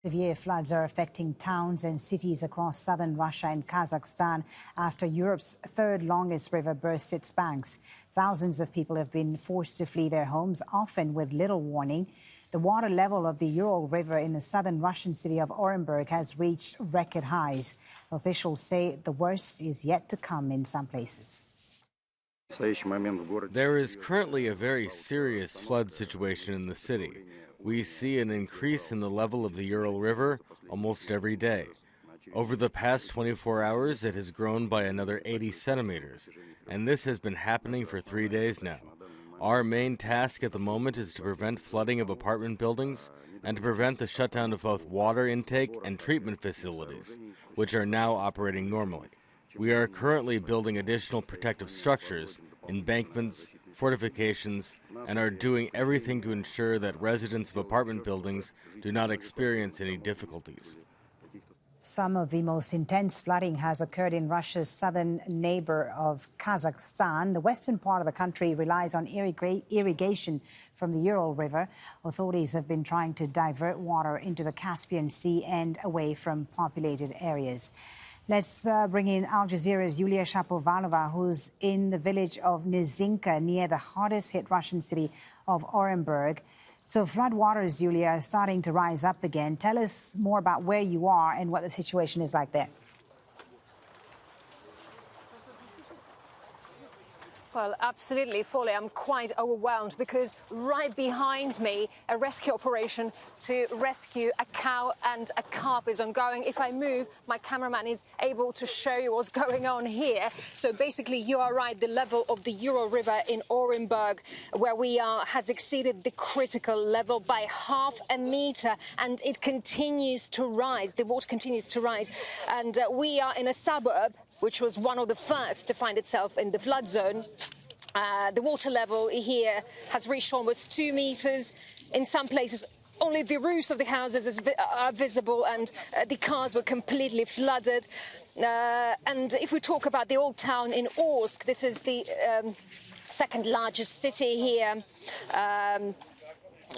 Severe floods are affecting towns and cities across southern Russia and Kazakhstan after Europe's third longest river burst its banks. Thousands of people have been forced to flee their homes, often with little warning. The water level of the Ural River in the southern Russian city of Orenburg has reached record highs. Officials say the worst is yet to come in some places. There is currently a very serious flood situation in the city. We see an increase in the level of the Ural River almost every day. Over the past 24 hours, it has grown by another 80 centimeters, and this has been happening for 3 days now. Our main task at the moment is to prevent flooding of apartment buildings and to prevent the shutdown of both water intake and treatment facilities, which are now operating normally. We are currently building additional protective structures, embankments, fortifications, and are doing everything to ensure that residents of apartment buildings do not experience any difficulties. Some of the most intense flooding has occurred in Russia's southern neighbor of Kazakhstan. The western part of the country relies on irrigation from the Ural River. Authorities have been trying to divert water into the Caspian Sea and away from populated areas. Let's bring in Al Jazeera's Yulia Shapovalova, who's in the village of Nezhinka near the hardest hit Russian city of Orengburg. So floodwaters, Yulia, are starting to rise up again. Tell us more about where you are and what the situation is like there. Well, absolutely, Foley. I'm quite overwhelmed because right behind me, a rescue operation to rescue a cow and a calf is ongoing. If I move, my cameraman is able to show you what's going on here. So basically, you are right. The level of the Ural River in Orengburg, where we are, has exceeded the critical level by half a meter, and it continues to rise. The water continues to rise. And we are in a suburb which was one of the first to find itself in the flood zone. The water level here has reached almost 2 meters. In some places, only the roofs of the houses are visible, and the cars were completely flooded. And if we talk about the old town in Orsk, this is the second largest city here,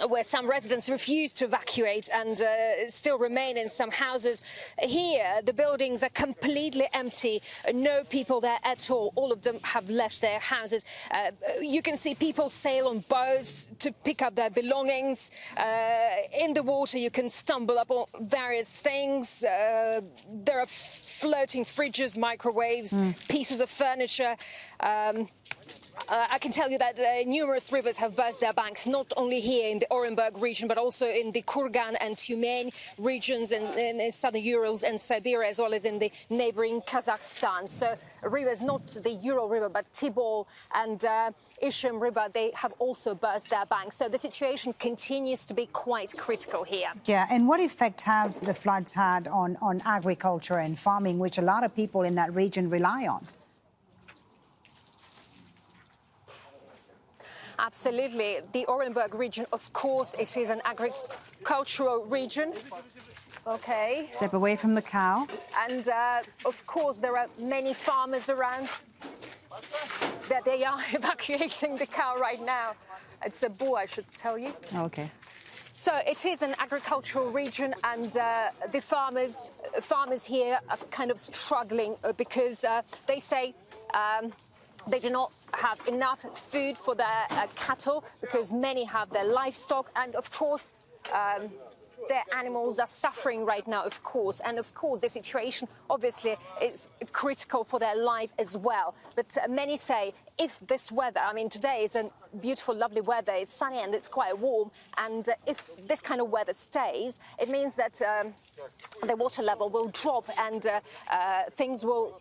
where some residents refuse to evacuate and still remain in some houses. Here, the buildings are completely empty, no people there at all. All of them have left their houses. You can see people sail on boats to pick up their belongings. In the water, you can stumble upon various things. There are floating fridges, microwaves, pieces of furniture. I can tell you that numerous rivers have burst their banks, not only here in the Orengburg region, but also in the Kurgan and Tyumen regions in southern Urals and Siberia, as well as in the neighboring Kazakhstan. So rivers, not the Ural River, but Tibol and Ishim River, they have also burst their banks. So the situation continues to be quite critical here. Yeah, and what effect have the floods had on agriculture and farming, which a lot of people in that region rely on? Absolutely. The Orenburg region, of course, it is an agricultural region. Okay. Step away from the cow. And, of course, there are many farmers around that they are evacuating the cow right now. It's a bull, I should tell you. Okay. So it is an agricultural region, and the farmers here are kind of struggling because they say they do not have enough food for their cattle, because many have their livestock, and of course their animals are suffering right now, of course. And of course the situation obviously is critical for their life as well. But many say if this weather, I mean today is a beautiful, lovely weather, it's sunny and it's quite warm, and if this kind of weather stays, it means that the water level will drop, and things will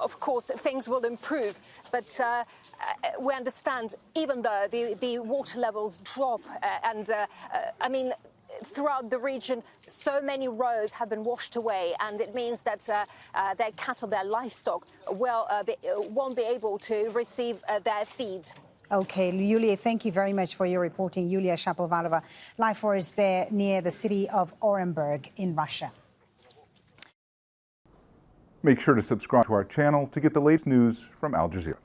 of course, things will improve, but we understand even though the water levels drop, and I mean, throughout the region, so many roads have been washed away, and it means that their cattle, their livestock, won't be able to receive their feed. Okay, Yulia, thank you very much for your reporting. Yulia Shapovalova, live for us there near the city of Orenburg in Russia. Make sure to subscribe to our channel to get the latest news from Al Jazeera.